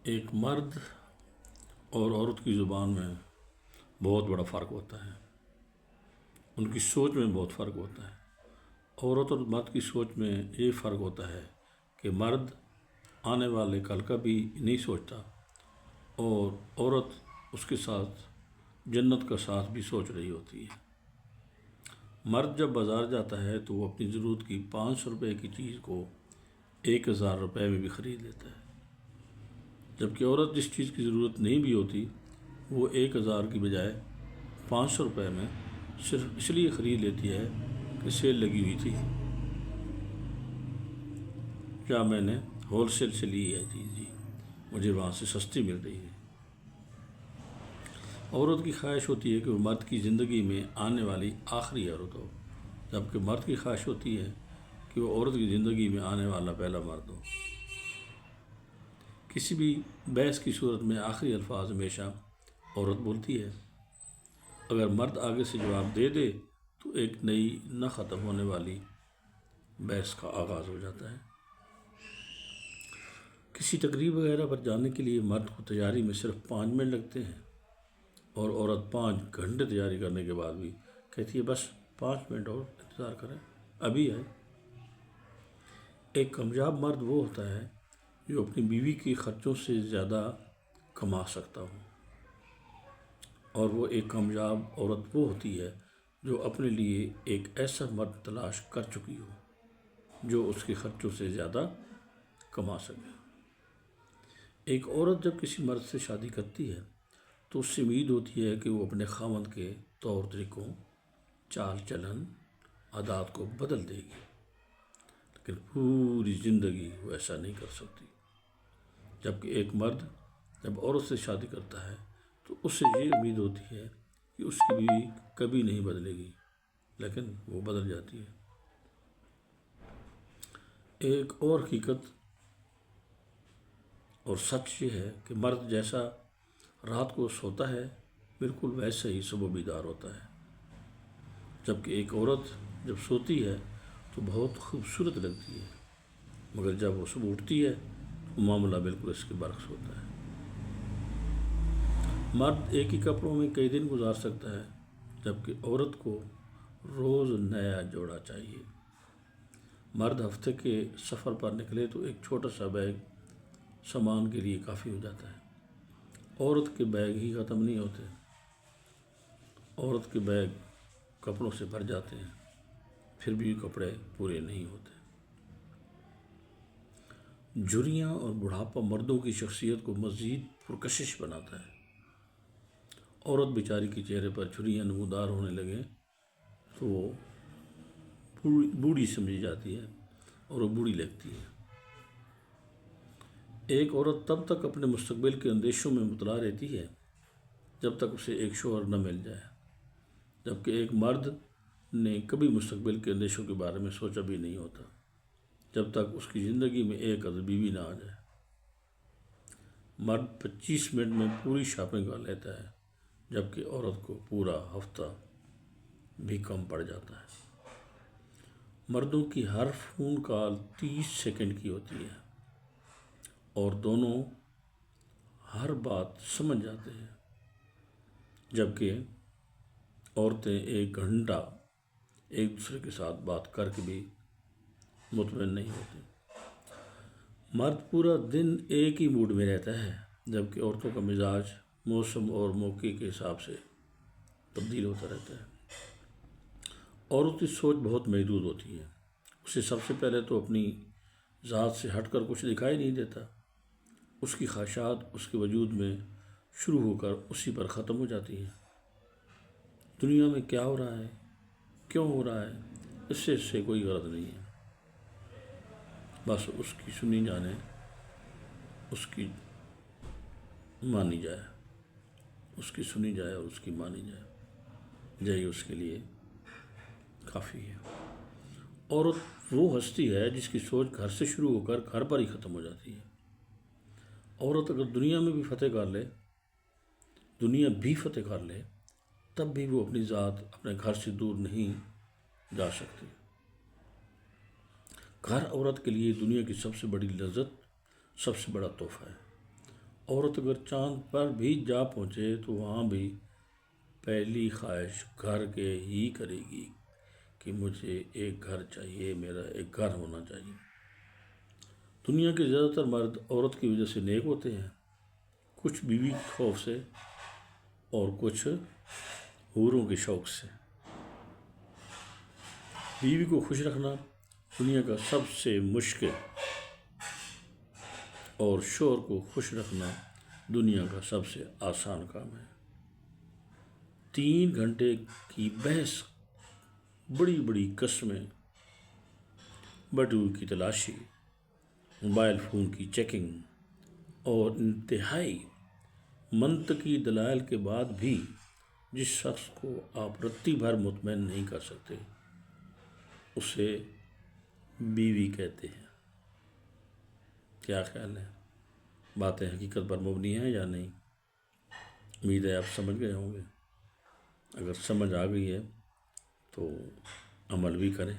ایک مرد اور عورت کی زبان میں بہت بڑا فرق ہوتا ہے، ان کی سوچ میں بہت فرق ہوتا ہے۔ عورت اور مرد کی سوچ میں یہ فرق ہوتا ہے کہ مرد آنے والے کل کا بھی نہیں سوچتا اور عورت اس کے ساتھ جنت کا ساتھ بھی سوچ رہی ہوتی ہے۔ مرد جب بازار جاتا ہے تو وہ اپنی ضرورت کی 500 روپے کی چیز کو 1000 روپے میں بھی خرید لیتا ہے، جبکہ عورت جس چیز کی ضرورت نہیں بھی ہوتی وہ 1000 کی بجائے 500 روپے میں صرف اس لیے خرید لیتی ہے کہ سیل لگی ہوئی تھی یا میں نے ہول سیل سے لی ہے چیز، مجھے وہاں سے سستی مل رہی ہے۔ عورت کی خواہش ہوتی ہے کہ وہ مرد کی زندگی میں آنے والی آخری عورت ہو، جبکہ مرد کی خواہش ہوتی ہے کہ وہ عورت کی زندگی میں آنے والا پہلا مرد ہو۔ کسی بھی بحث کی صورت میں آخری الفاظ ہمیشہ عورت بولتی ہے۔ اگر مرد آگے سے جواب دے دے تو ایک نئی نہ ختم ہونے والی بحث کا آغاز ہو جاتا ہے۔ کسی تقریب وغیرہ پر جانے کے لیے مرد کو تیاری میں صرف 5 منٹ لگتے ہیں اور عورت 5 گھنٹے تیاری کرنے کے بعد بھی کہتی ہے بس 5 منٹ اور انتظار کریں، ابھی آئے۔ ایک کامیاب مرد وہ ہوتا ہے جو اپنی بیوی کے خرچوں سے زیادہ کما سکتا ہو، اور وہ ایک کامیاب عورت وہ ہوتی ہے جو اپنے لیے ایک ایسا مرد تلاش کر چکی ہو جو اس کے خرچوں سے زیادہ کما سکے۔ ایک عورت جب کسی مرد سے شادی کرتی ہے تو اس سے امید ہوتی ہے کہ وہ اپنے خاوند کے طور طریقوں، چال چلن، عادات کو بدل دے گی، لیکن پوری زندگی وہ ایسا نہیں کر سکتی۔ جبکہ ایک مرد جب عورت سے شادی کرتا ہے تو اس سے یہ امید ہوتی ہے کہ اس کی بیوی کبھی نہیں بدلے گی، لیکن وہ بدل جاتی ہے۔ ایک اور حقیقت اور سچ یہ ہے کہ مرد جیسا رات کو سوتا ہے بالکل ویسے ہی صبح بیدار ہوتا ہے، جبکہ ایک عورت جب سوتی ہے تو بہت خوبصورت لگتی ہے، مگر جب وہ صبح اٹھتی ہے تو معاملہ بالکل اس کے برعکس ہوتا ہے۔ مرد ایک ہی کپڑوں میں کئی دن گزار سکتا ہے، جبکہ عورت کو روز نیا جوڑا چاہیے۔ مرد ہفتے کے سفر پر نکلے تو ایک چھوٹا سا بیگ سامان کے لیے کافی ہو جاتا ہے، عورت کے بیگ ہی ختم نہیں ہوتے، عورت کے بیگ کپڑوں سے بھر جاتے ہیں، پھر بھی کپڑے پورے نہیں ہوتے۔ جھریاں اور بڑھاپا مردوں کی شخصیت کو مزید پرکشش بناتا ہے۔ عورت بیچاری کے چہرے پر جھریاں نمودار ہونے لگیں تو وہ بوڑھی سمجھی جاتی ہے اور وہ بوڑھی لگتی ہے۔ ایک عورت تب تک اپنے مستقبل کے اندیشوں میں مبتلا رہتی ہے جب تک اسے ایک شوہر نہ مل جائے، جبکہ ایک مرد نے کبھی مستقبل کے اندیشوں کے بارے میں سوچا بھی نہیں ہوتا جب تک اس کی زندگی میں ایک عدد بیوی نہ آ جائے۔ مرد 25 منٹ میں پوری شاپنگ کر لیتا ہے، جبکہ عورت کو پورا ہفتہ بھی کم پڑ جاتا ہے۔ مردوں کی ہر فون کال 30 سیکنڈ کی ہوتی ہے اور دونوں ہر بات سمجھ جاتے ہیں، جبکہ عورتیں 1 گھنٹہ ایک دوسرے کے ساتھ بات کر کے بھی مطمئن نہیں ہوتی۔ مرد پورا دن ایک ہی موڈ میں رہتا ہے، جبکہ عورتوں کا مزاج موسم اور موقع کے حساب سے تبدیل ہوتا رہتا ہے۔ عورت کی سوچ بہت محدود ہوتی ہے، اسے سب سے پہلے تو اپنی ذات سے ہٹ کر کچھ دکھائی نہیں دیتا، اس کی خواہشات اس کے وجود میں شروع ہو کر اسی پر ختم ہو جاتی ہیں۔ دنیا میں کیا ہو رہا ہے، کیوں ہو رہا ہے، اس سے کوئی غرض نہیں ہے، بس اس کی سنی جانے، اس کی مانی جائے، اس کی سنی جائے اور اس کی مانی جائے، یہی اس کے لیے کافی ہے۔ عورت وہ ہستی ہے جس کی سوچ گھر سے شروع ہو کر گھر پر ہی ختم ہو جاتی ہے۔ عورت اگر دنیا میں بھی فتح کر لے تب بھی وہ اپنی ذات اپنے گھر سے دور نہیں جا سکتی۔ گھر عورت کے لیے دنیا کی سب سے بڑی لذت، سب سے بڑا تحفہ ہے۔ عورت اگر چاند پر بھی جا پہنچے تو وہاں بھی پہلی خواہش گھر کے ہی کرے گی کہ مجھے ایک گھر چاہیے، میرا ایک گھر ہونا چاہیے۔ دنیا کے زیادہ تر مرد عورت کی وجہ سے نیک ہوتے ہیں، کچھ بیوی کے خوف سے اور کچھ حوروں کے شوق سے۔ بیوی کو خوش رکھنا دنیا کا سب سے مشکل اور شوہر کو خوش رکھنا دنیا کا سب سے آسان کام ہے۔ 3 گھنٹے کی بحث، بڑی بڑی قسمیں، بٹوے کی تلاشی، موبائل فون کی چیکنگ اور انتہائی منطقی دلائل کے بعد بھی جس شخص کو آپ رتی بھر مطمئن نہیں کر سکتے اسے بیوی کہتے ہیں۔ کیا خیال ہے؟ باتیں حقیقت پر مبنی ہیں یا نہیں؟ امید ہے آپ سمجھ گئے ہوں گے۔ اگر سمجھ آ گئی ہے تو عمل بھی کریں۔